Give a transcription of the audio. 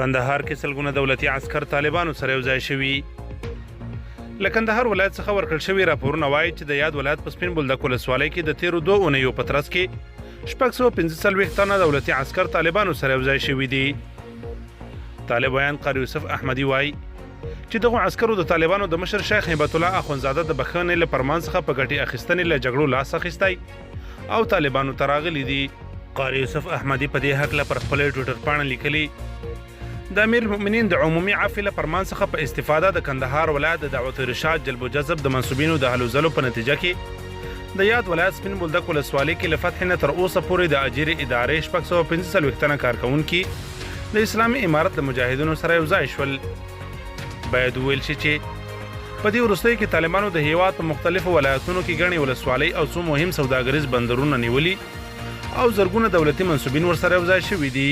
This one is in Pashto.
کندهار کې سلګونه دولتي عسكر طالبانو سره یو ځای شوي. له کندهار ولایت څخه ورکړل شوي راپورونه وایي چې د یاد ولایت په سپین بولدک ولسوالۍ کې د تیرو 2 اونیو په ترڅ کې 645 تنه دولتي عسكر طالبانو سره یو ځای شوي دي. طالب ویان قاری یوسف احمدي وایي چې دغه عسکرو د طالبانو د مشر شیخ هیبت الله اخونزاده د بخښنې له فرمان څخه په ګټې اخیستنې له جګړو لاس اخیستی او طالبانو ته راغلي دي. قاری یوسف احمدي په دې هکله پر خپل ټویټر پاڼه لیکلي د امیر المؤمنین د عمومي عفو له فرمان څخه په استفاده د کندهار ولایت د دعوت ارشاد جلب و جذب د منصوبینو د هلو ځلو په نتیجه کې د یاد ولایت سپین بولدک ولسوالۍ کې له فتح نه تر اوسه پورې د اجرې ادارې 645 تنه کارکوونکي د اسلامي امارت د مجاهدینو سره یو ځای شول. باید وویل شي چې په دې وروستیو کې طالبانو د هیواد په مختلفو ولایتونو کې ګڼې ولسوالۍ او څو مهم سوداګریز بندرونه نیولي او زرګونه دولتي منصوبین ورسره یو ځای شوي دي.